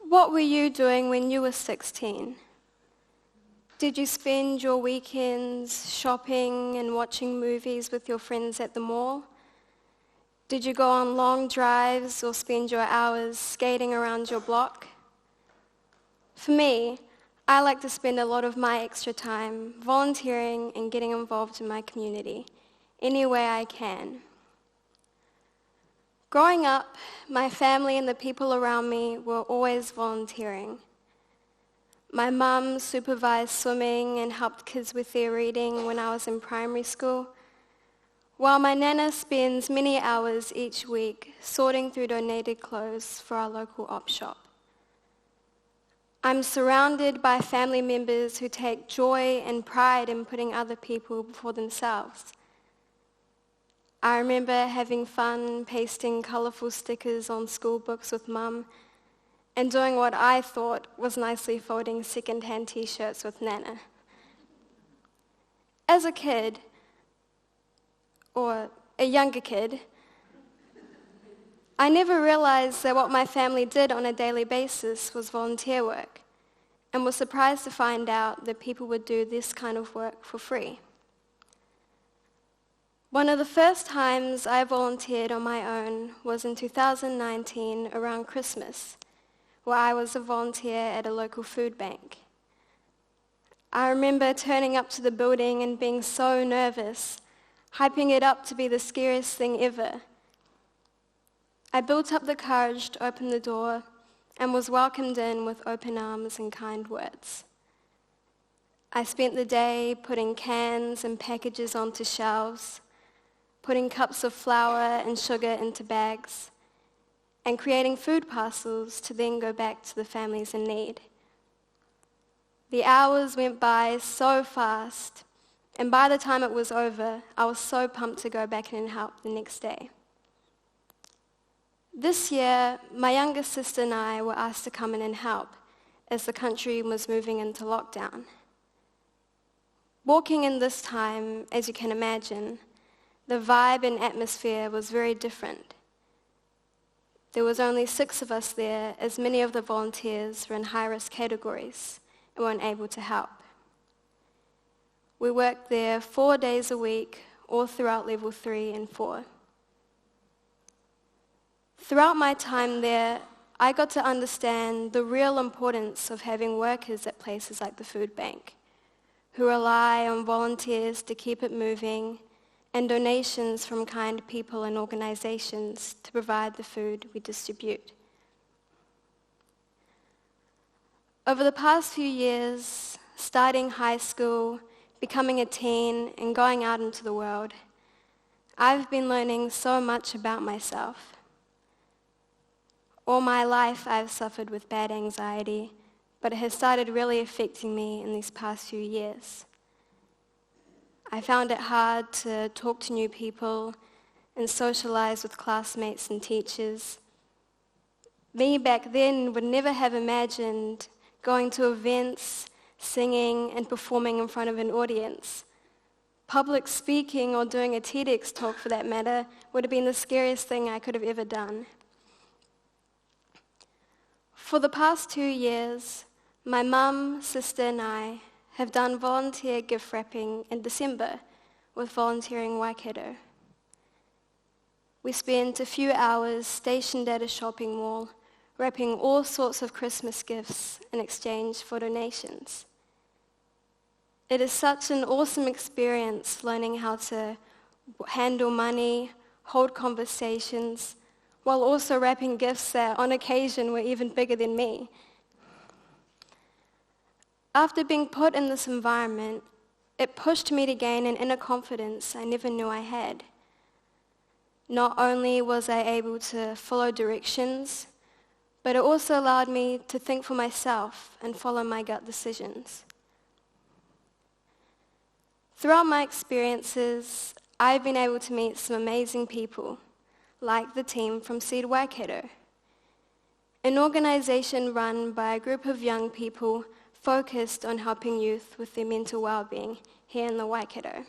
What were you doing when you were 16? Did you spend your weekends shopping and watching movies with your friends at the mall? Did you go on long drives or spend your hours skating around your block? For me, I like to spend a lot of my extra time volunteering and getting involved in my community, any way I can. Growing up, my family and the people around me were always volunteering. My mum supervised swimming and helped kids with their reading when I was in primary school, while my nana spends many hours each week sorting through donated clothes for our local op shop. I'm surrounded by family members who take joy and pride in putting other people before themselves. I remember having fun pasting colourful stickers on school books with Mum and doing what I thought was nicely folding second-hand t-shirts with Nana. As a kid, or a younger kid, I never realized that what my family did on a daily basis was volunteer work, and was surprised to find out that people would do this kind of work for free. One of the first times I volunteered on my own was in 2019 around Christmas, where I was a volunteer at a local food bank. I remember turning up to the building and being so nervous, hyping it up to be the scariest thing ever. I built up the courage to open the door and was welcomed in with open arms and kind words. I spent the day putting cans and packages onto shelves, putting cups of flour and sugar into bags, and creating food parcels to then go back to the families in need. The hours went by so fast, and by the time it was over, I was so pumped to go back in and help the next day. This year, my younger sister and I were asked to come in and help as the country was moving into lockdown. Walking in this time, as you can imagine, the vibe and atmosphere was very different. There was only 6 of us there, as many of the volunteers were in high-risk categories and weren't able to help. We worked there 4 days a week, all throughout level 3 and 4. Throughout my time there, I got to understand the real importance of having workers at places like the food bank, who rely on volunteers to keep it moving and donations from kind people and organizations to provide the food we distribute. Over the past few years, starting high school, becoming a teen, and going out into the world, I've been learning so much about myself. All my life I've suffered with bad anxiety, but it has started really affecting me in these past few years. I found it hard to talk to new people and socialize with classmates and teachers. Me back then would never have imagined going to events, singing and performing in front of an audience. Public speaking or doing a TEDx talk for that matter would have been the scariest thing I could have ever done. For the past 2 years, my mum, sister and I have done volunteer gift wrapping in December with Volunteering Waikato. We spent a few hours stationed at a shopping mall, wrapping all sorts of Christmas gifts in exchange for donations. It is such an awesome experience learning how to handle money, hold conversations, while also wrapping gifts that on occasion were even bigger than me. After being put in this environment, it pushed me to gain an inner confidence I never knew I had. Not only was I able to follow directions, but it also allowed me to think for myself and follow my gut decisions. Throughout my experiences, I've been able to meet some amazing people, like the team from Seed Waikato, an organization run by a group of young people focused on helping youth with their mental well-being here in the Waikato.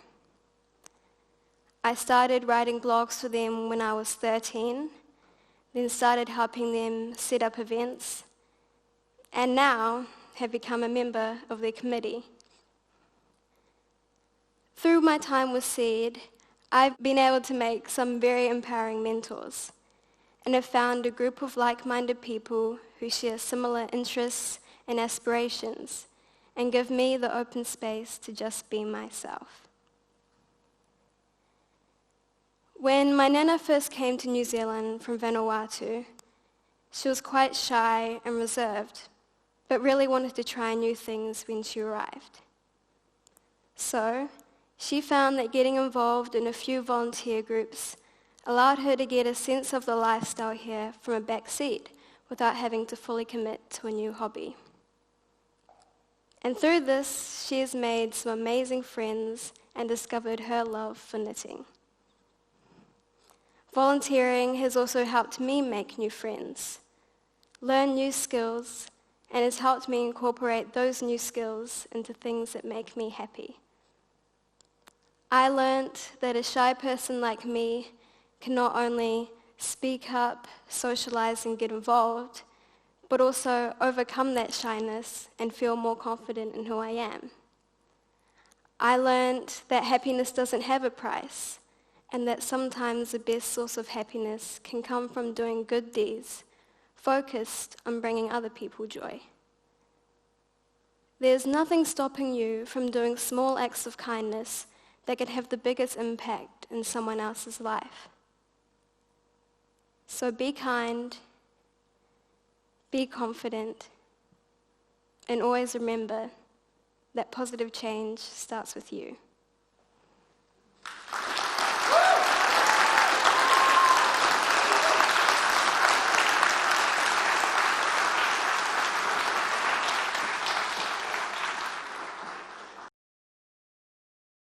I started writing blogs for them when I was 13, then started helping them set up events, and now have become a member of their committee. Through my time with Seed, I've been able to make some very empowering mentors and have found a group of like-minded people who share similar interests and aspirations and give me the open space to just be myself. When my nana first came to New Zealand from Vanuatu, she was quite shy and reserved, but really wanted to try new things when she arrived. So, she found that getting involved in a few volunteer groups allowed her to get a sense of the lifestyle here from a back seat without having to fully commit to a new hobby. And through this, she has made some amazing friends and discovered her love for knitting. Volunteering has also helped me make new friends, learn new skills, and has helped me incorporate those new skills into things that make me happy. I learnt that a shy person like me can not only speak up, socialize, and get involved, but also overcome that shyness and feel more confident in who I am. I learnt that happiness doesn't have a price, and that sometimes the best source of happiness can come from doing good deeds, focused on bringing other people joy. There's nothing stopping you from doing small acts of kindness that can have the biggest impact in someone else's life. So be kind, be confident, and always remember that positive change starts with you.